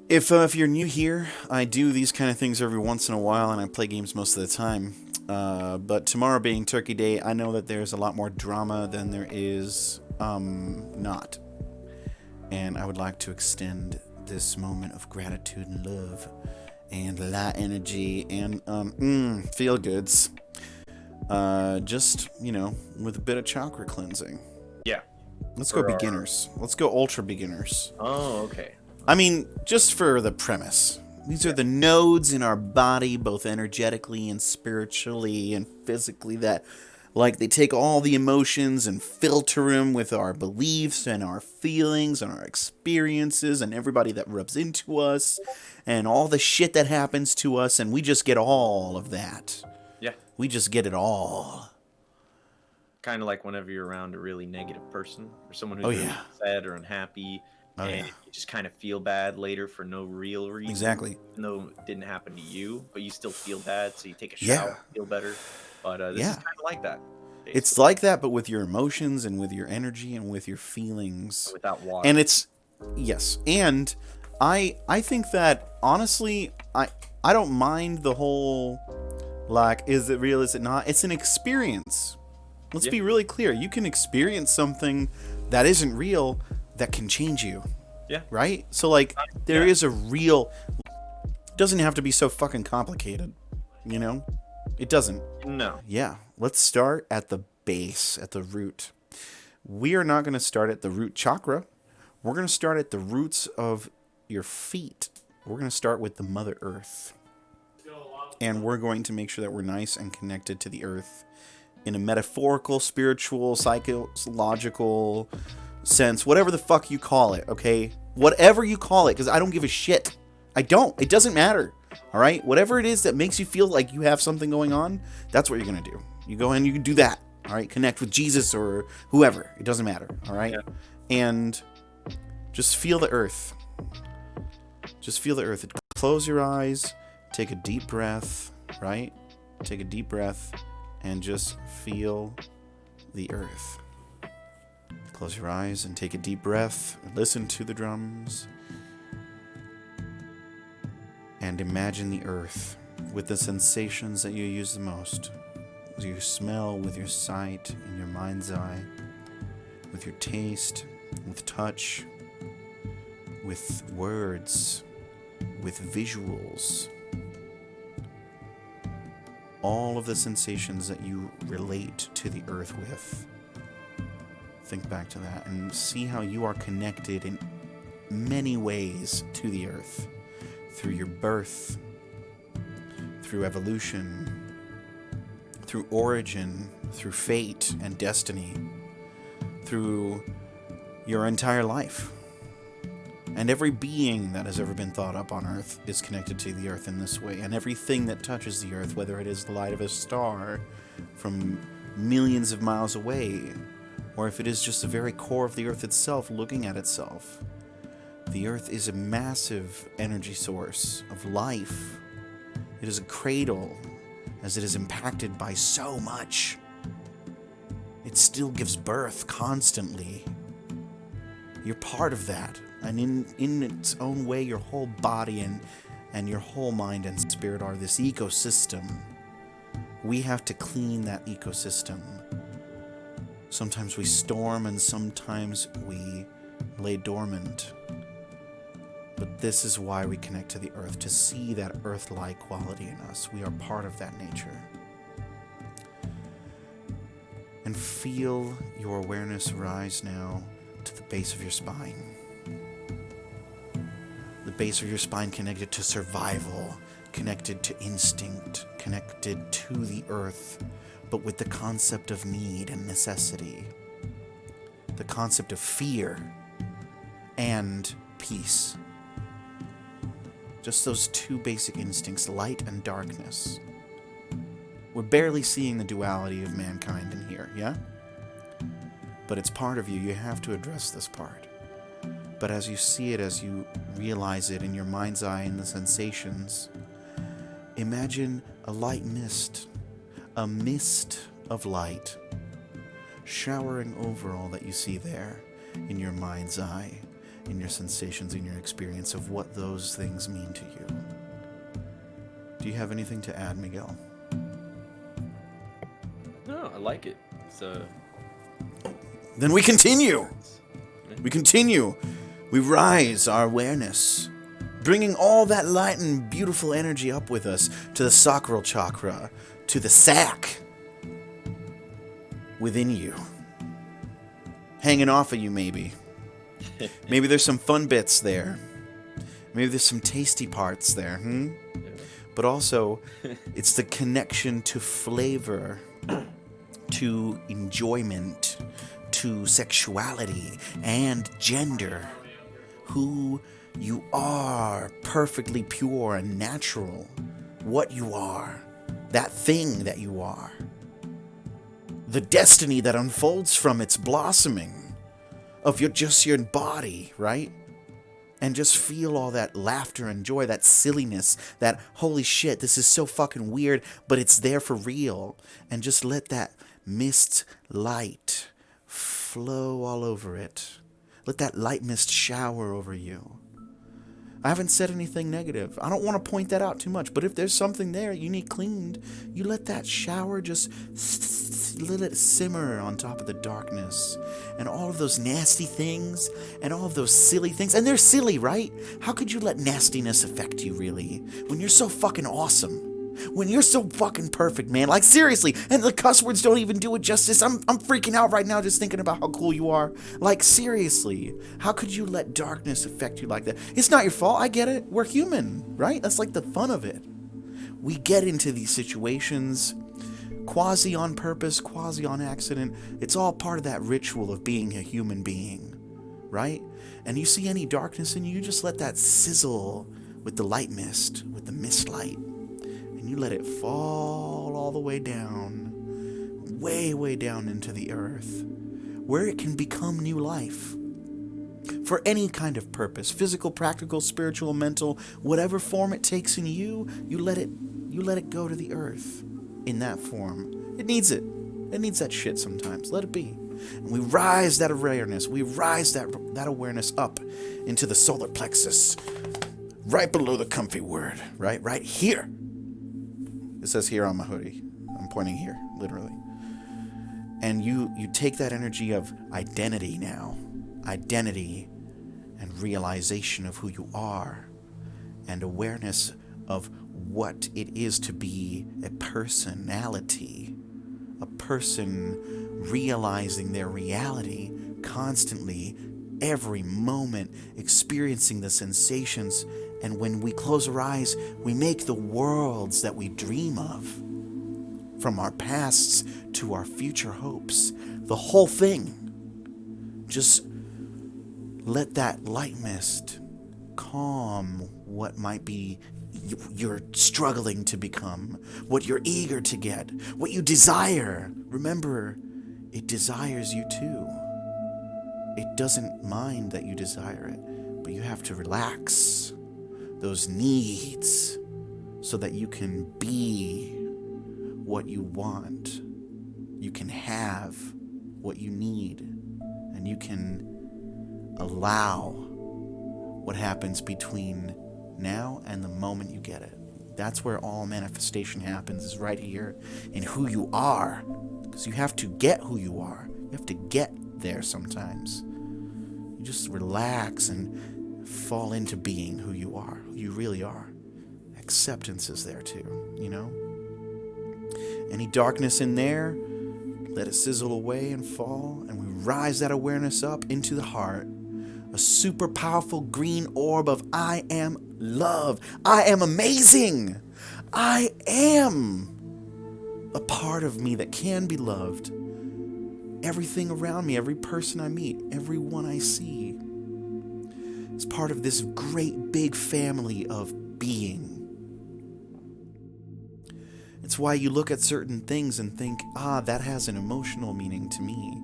If you're new here, I do these kind of things every once in a while, and I play games most of the time. But tomorrow being Turkey Day, I know that there's a lot more drama than there is not. And I would like to extend this moment of gratitude and love and light energy and feel goods. Just, with a bit of chakra cleansing. Yeah. Let's go beginners. Let's go ultra beginners. Oh, okay. I mean, just for the premise. These are the nodes in our body, both energetically and spiritually and physically, that, like, they take all the emotions and filter them with our beliefs and our feelings and our experiences and everybody that rubs into us and all the shit that happens to us, and we just get all of that. Yeah. We just get it all. Kind of like whenever you're around a really negative person or someone who's really sad or unhappy, and you just kind of feel bad later for no real reason. Exactly. Even though it didn't happen to you, but you still feel bad, so you take a shower, feel better. But this is kind of like that. Basically. It's like that, but with your emotions and with your energy and with your feelings. Without water. And it's, yes. And I think that, honestly, I don't mind the whole, like, is it real, is it not? It's an experience. Let's be really clear. You can experience something that isn't real that can change you. Yeah. Right? So, like, there is a real... It doesn't have to be so fucking complicated. You know? It doesn't. No. Yeah. Let's start at the base, at the root. We are not going to start at the root chakra. We're going to start at the roots of your feet. We're going to start with the Mother Earth. And we're going to make sure that we're nice and connected to the Earth in a metaphorical, spiritual, psychological sense, whatever the fuck you call it, okay? Whatever you call it, because I don't give a shit. I don't. It doesn't matter, all right? Whatever it is that makes you feel like you have something going on, that's what you're going to do. You go and you do that, all right? Connect with Jesus or whoever. It doesn't matter, all right? Yeah. And just feel the earth. Just feel the earth. Close your eyes. Take a deep breath, right? Take a deep breath. And just feel the earth. Close your eyes and take a deep breath. Listen to the drums. And imagine the earth with the sensations that you use the most. With your smell, with your sight, in your mind's eye. With your taste, with touch. With words. With visuals. All of the sensations that you relate to the earth with. Think back to that and see how you are connected in many ways to the earth. Through your birth, through evolution, through origin, through fate and destiny, through your entire life. And every being that has ever been thought up on Earth is connected to the Earth in this way. And everything that touches the Earth, whether it is the light of a star from millions of miles away, or if it is just the very core of the Earth itself looking at itself, the Earth is a massive energy source of life. It is a cradle, as it is impacted by so much. It still gives birth constantly. You're part of that. And in its own way, your whole body and your whole mind and spirit are this ecosystem. We have to clean that ecosystem. Sometimes we storm and sometimes we lay dormant. But this is why we connect to the earth, to see that earth-like quality in us. We are part of that nature. And feel your awareness rise now to the base of your spine. The base of your spine connected to survival, connected to instinct, connected to the earth, but with the concept of need and necessity. The concept of fear and peace. Just those two basic instincts, light and darkness. We're barely seeing the duality of mankind in here, yeah? But it's part of you. You have to address this part. But as you see it, as you realize it in your mind's eye and the sensations, imagine a light mist, a mist of light, showering over all that you see there in your mind's eye. in your sensations, in your experience of what those things mean to you. Do you have anything to add, Miguel? No, I like it. So then we continue. We continue. We rise our awareness, bringing all that light and beautiful energy up with us to the sacral chakra, to the sac within you. Hanging off of you, maybe. Maybe there's some fun bits there. Maybe there's some tasty parts there, Yeah. But also, it's the connection to flavor, to enjoyment, to sexuality and gender. Who you are, perfectly pure and natural. What you are. That thing that you are. The destiny that unfolds from its blossoming of your body, right? And just feel all that laughter and joy, that silliness, that holy shit, this is so fucking weird, but it's there for real. And just let that mist light flow all over it. Let that light mist shower over you. I haven't said anything negative. I don't want to point that out too much, but if there's something there you need cleaned, you let that shower just let it simmer on top of the darkness. And all of those nasty things and all of those silly things. And they're silly, right? How could you let nastiness affect you, really? When you're so fucking awesome. When you're so fucking perfect, man. Like, seriously. And the cuss words don't even do it justice. I'm freaking out right now just thinking about how cool you are. Like, seriously. How could you let darkness affect you like that? It's not your fault. I get it. We're human, right? That's like the fun of it. We get into these situations quasi on purpose, quasi on accident. It's all part of that ritual of being a human being, right? And you see any darkness in you, you just let that sizzle with the light mist, with the mist light. And you let it fall all the way down, way, way down into the earth, where it can become new life. For any kind of purpose, physical, practical, spiritual, mental, whatever form it takes in you, you let it go to the earth in that form. It needs it. It needs that shit sometimes. Let it be. And we rise that awareness. We rise that awareness up into the solar plexus, right below the comfy word, right here. It says here on my hoodie. I'm pointing here, literally. And you take that energy of identity now. Identity and realization of who you are. And awareness of what it is to be a personality. A person realizing their reality constantly, every moment, experiencing the sensations. And when we close our eyes, we make the worlds that we dream of. From our pasts to our future hopes. The whole thing. Just let that light mist calm what might be you're struggling to become. What you're eager to get. What you desire. Remember, it desires you too. It doesn't mind that you desire it. But you have to relax those needs so that you can be what you want. You can have what you need. And you can allow what happens between now and the moment you get it. That's where all manifestation happens, is right here in who you are. Because you have to get who you are. You have to get there sometimes. You just relax and fall into being who you are, who you really are. Acceptance is there too, you know? Any darkness in there, let it sizzle away and fall, and we rise that awareness up into the heart. A super powerful green orb of I am love. I am amazing. I am a part of me that can be loved. Everything around me, every person I meet, everyone I see is part of this great big family of being. It's why you look at certain things and think, that has an emotional meaning to me.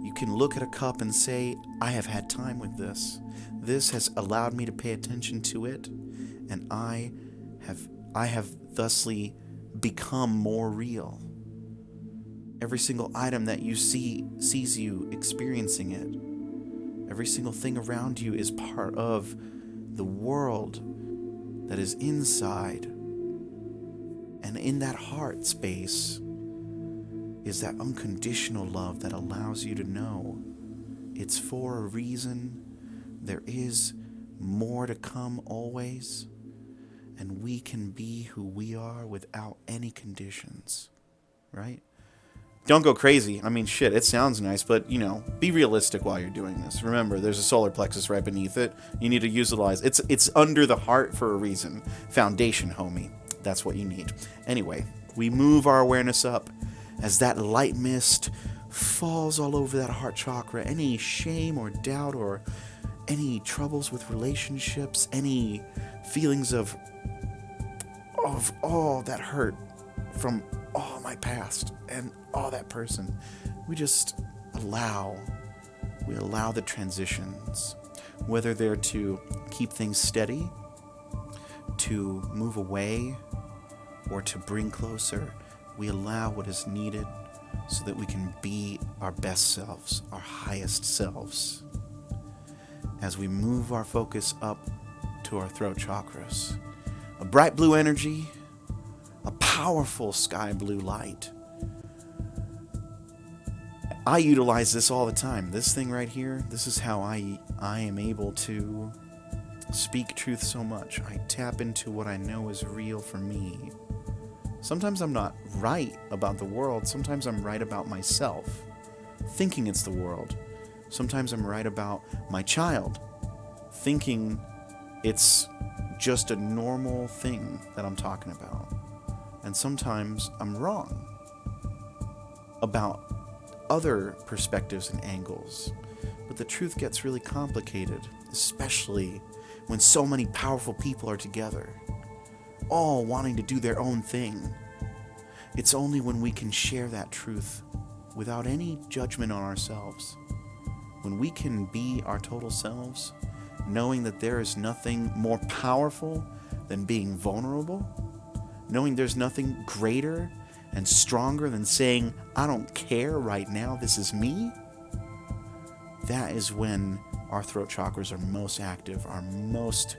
You can look at a cup and say, I have had time with this. This has allowed me to pay attention to it, and I have thusly become more real. Every single item that you see sees you experiencing it. Every single thing around you is part of the world that is inside. And in that heart space is that unconditional love that allows you to know it's for a reason. There is more to come always. And we can be who we are without any conditions. Right? Don't go crazy. I mean, shit, it sounds nice, but, be realistic while you're doing this. Remember, there's a solar plexus right beneath it. You need to utilize it. It's under the heart for a reason. Foundation, homie. That's what you need. Anyway, we move our awareness up as that light mist falls all over that heart chakra. Any shame or doubt or any troubles with relationships, any feelings of all that hurt from all my past and all that person, we just allow the transitions, whether they're to keep things steady, to move away, or to bring closer. We allow what is needed so that we can be our best selves, our highest selves, as we move our focus up to our throat chakras. A bright blue energy, a powerful sky blue light. I utilize this all the time. This thing right here, this is how I am able to speak truth so much. I tap into what I know is real for me. Sometimes I'm not right about the world. Sometimes I'm right about myself, thinking it's the world. Sometimes I'm right about my child, thinking it's just a normal thing that I'm talking about. And sometimes I'm wrong about other perspectives and angles. But the truth gets really complicated, especially when so many powerful people are together, all wanting to do their own thing. It's only when we can share that truth without any judgment on ourselves, when we can be our total selves, knowing that there is nothing more powerful than being vulnerable, knowing there's nothing greater and stronger than saying, I don't care right now, this is me. That is when our throat chakras are most active, are most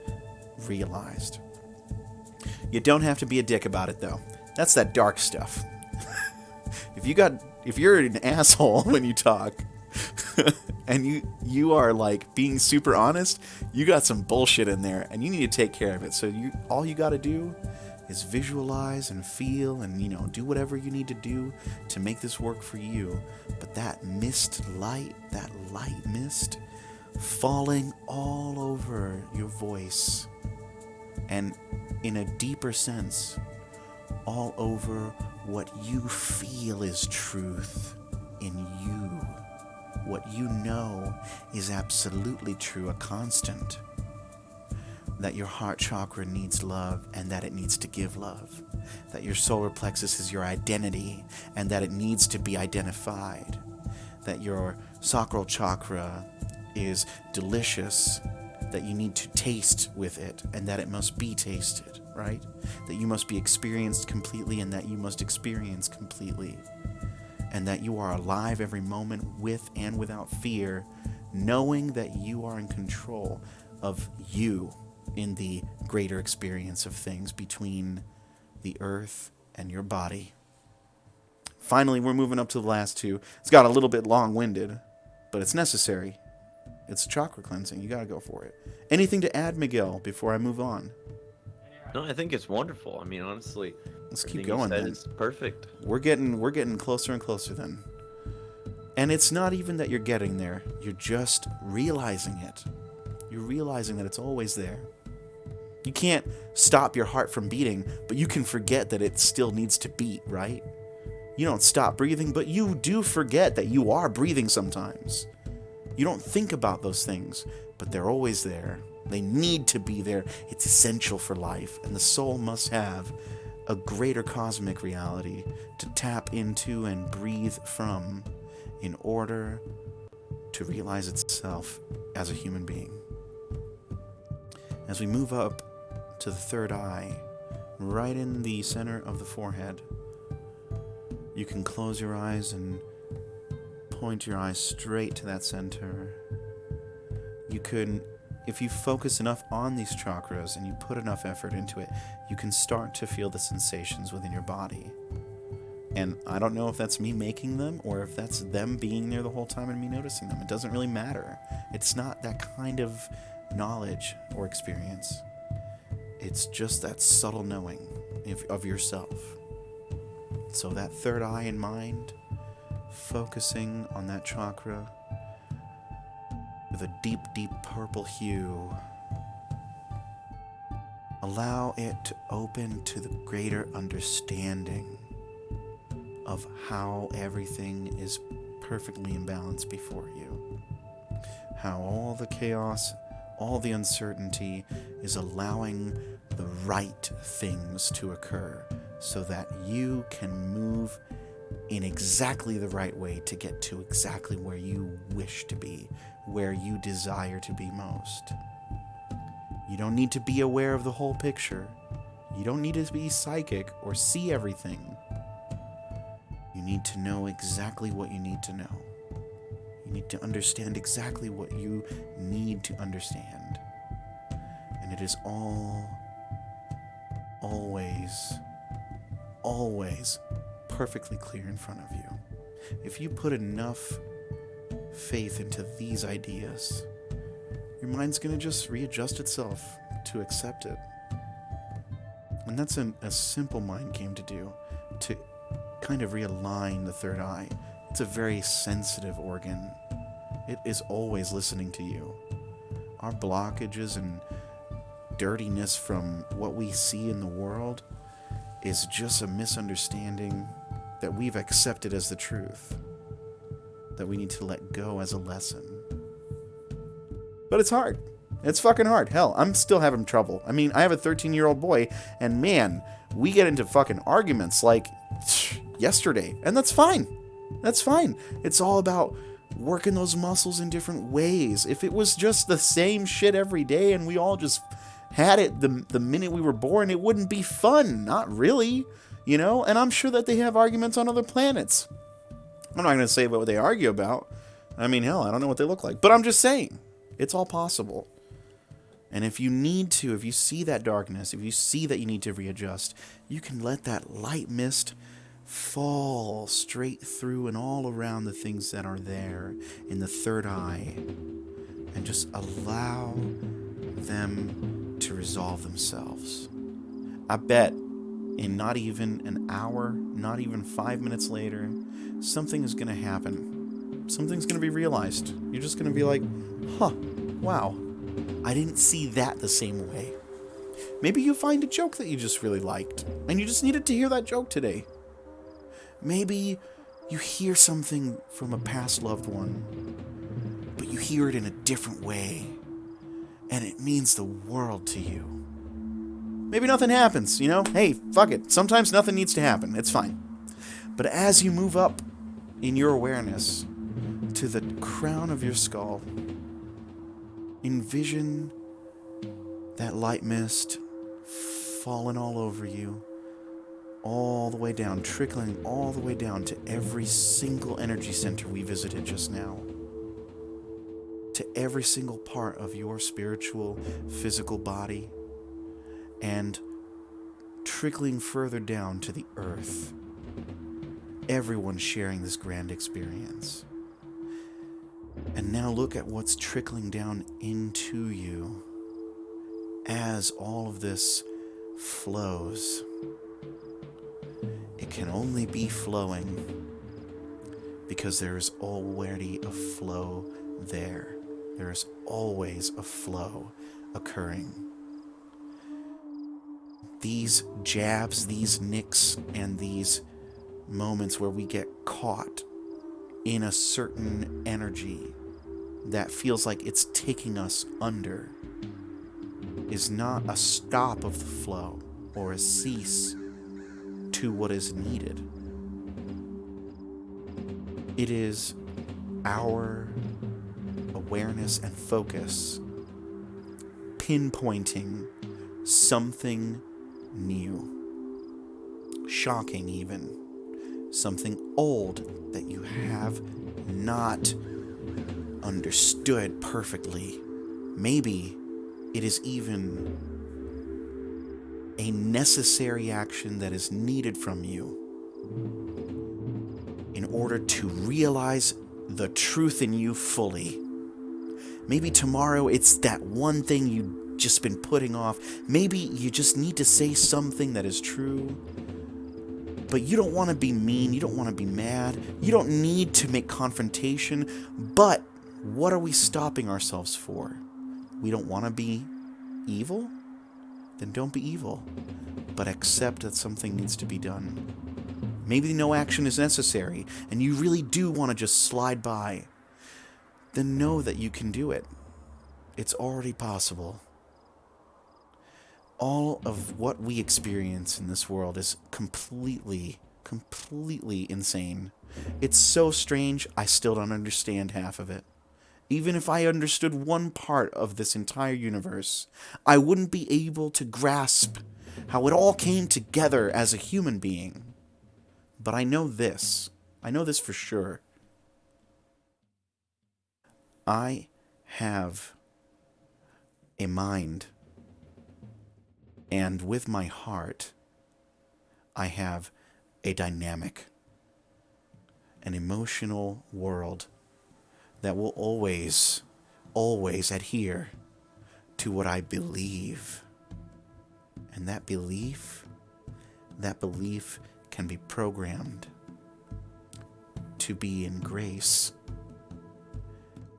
realized. You don't have to be a dick about it, though. That's that dark stuff. If you're an asshole when you talk, and you are like being super honest, you got some bullshit in there, and you need to take care of it. So all you got to do is visualize and feel and, do whatever you need to do to make this work for you. But that light mist falling all over your voice, and in a deeper sense, all over what you feel is truth in you. What you know is absolutely true, a constant. That your heart chakra needs love and that it needs to give love. That your solar plexus is your identity and that it needs to be identified. That your sacral chakra is delicious, that you need to taste with it and that it must be tasted, right? That you must be experienced completely and that you must experience completely. And that you are alive every moment with and without fear, knowing that you are in control of you in the greater experience of things between the earth and your body. Finally, we're moving up to the last two. It's got a little bit long-winded, but it's necessary. It's chakra cleansing. You got to go for it. Anything to add, Miguel, before I move on? No, I think it's wonderful. I mean, honestly, let's keep going. Then it's perfect. We're getting closer and closer then. And it's not even that you're getting there. You're just realizing it. You're realizing that it's always there. You can't stop your heart from beating, but you can forget that it still needs to beat, right? You don't stop breathing, but you do forget that you are breathing sometimes. You don't think about those things, but they're always there. They need to be there. It's essential for life, and the soul must have a greater cosmic reality to tap into and breathe from in order to realize itself as a human being. As we move up to the third eye, right in the center of the forehead, you can close your eyes and point your eyes straight to that center. You can, if you focus enough on these chakras and you put enough effort into it, you can start to feel the sensations within your body. And I don't know if that's me making them or if that's them being there the whole time and me noticing them. It doesn't really matter. It's not that kind of knowledge or experience. It's just that subtle knowing of yourself. So that third eye in mind, focusing on that chakra with a deep, deep purple hue. Allow it to open to the greater understanding of how everything is perfectly in balance before you. How all the chaos, all the uncertainty is allowing the right things to occur so that you can move in exactly the right way to get to exactly where you wish to be, where you desire to be most. You don't need to be aware of the whole picture. You don't need to be psychic or see everything. You need to know exactly what you need to know. You need to understand exactly what you need to understand. And it is all, always perfectly clear in front of you. If you put enough faith into these ideas, your mind's going to just readjust itself to accept it. And that's a simple mind game to do, to kind of realign the third eye. It's a very sensitive organ. It is always listening to you. Our blockages and dirtiness from what we see in the world is just a misunderstanding that we've accepted as the truth, that we need to let go as a lesson. But it's hard. It's fucking hard. Hell, I'm still having trouble. I mean, I have a 13-year-old boy, and man, we get into fucking arguments like yesterday, and that's fine. That's fine. It's all about working those muscles in different ways. If it was just the same shit every day and we all just had it the minute we were born, it wouldn't be fun. Not really, you know? And I'm sure that they have arguments on other planets. I'm not going to say what they argue about. I mean, hell, I don't know what they look like. But I'm just saying, it's all possible. And if you need to, if you see that darkness, if you see that you need to readjust, you can let that light mist fall straight through and all around the things that are there in the third eye, and just allow them to resolve themselves. I bet in not even an hour, not even 5 minutes later, something is going to happen. Something's going to be realized. You're just going to be like, huh, wow, I didn't see that the same way. Maybe you find a joke that you just really liked, and you just needed to hear that joke today. Maybe you hear something from a past loved one, but you hear it in a different way, and it means the world to you. Maybe nothing happens, you know? Hey, fuck it. Sometimes nothing needs to happen. It's fine. But as you move up in your awareness to the crown of your skull, envision that light mist falling all over you, all the way down, trickling all the way down to every single energy center we visited just now, to every single part of your spiritual, physical body, and trickling further down to the earth. Everyone sharing this grand experience. And now look at what's trickling down into you as all of this flows. It can only be flowing because there is already a flow there. There is always a flow occurring. These jabs, these nicks, and these moments where we get caught in a certain energy that feels like it's taking us under is not a stop of the flow or a cease to what is needed. It is our awareness and focus pinpointing something new, shocking even, something old that you have not understood perfectly Maybe it is even a necessary action that is needed from you in order to realize the truth in you fully. Maybe tomorrow it's that one thing you've just been putting off. Maybe you just need to say something that is true. But you don't want to be mean. You don't want to be mad. You don't need to make confrontation. But what are we stopping ourselves for? We don't want to be evil? Then don't be evil. But accept that something needs to be done. Maybe no action is necessary, and you really do want to just slide by. Then know that you can do it. It's already possible. All of what we experience in this world is completely insane. It's so strange, I still don't understand half of it. Even if I understood one part of this entire universe, I wouldn't be able to grasp how it all came together as a human being. But I know this. I know this for sure. I have a mind, and with my heart, I have a dynamic, an emotional world that will always adhere to what I believe. And that belief can be programmed to be in grace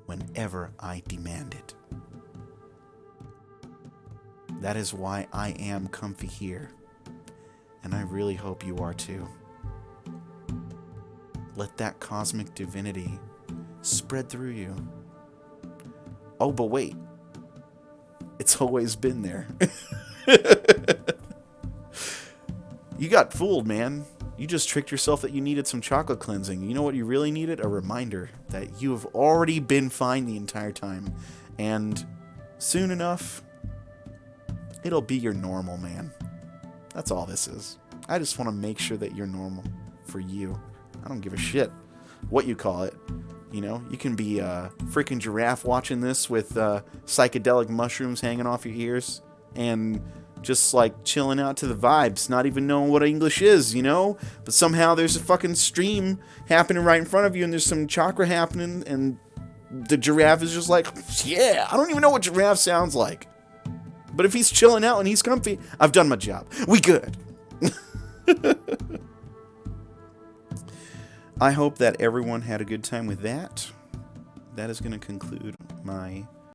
whenever I demand it. That is why I am comfy here, and I really hope you are too. Let that cosmic divinity spread through you. Oh, but wait. It's always been there. You got fooled, man. You just tricked yourself that you needed some chakra cleansing. You know what you really needed? A reminder that you have already been fine the entire time. And soon enough, it'll be your normal, man. That's all this is. I just want to make sure that you're normal for you. I don't give a shit what you call it. You know, you can be a freaking giraffe watching this with psychedelic mushrooms hanging off your ears and just like chilling out to the vibes, not even knowing what English is, you know? But somehow there's a fucking stream happening right in front of you and there's some chakra happening and the giraffe is just like, yeah, I don't even know what giraffe sounds like. But if he's chilling out and he's comfy, I've done my job. We good. I hope that everyone had a good time with that. That is going to conclude my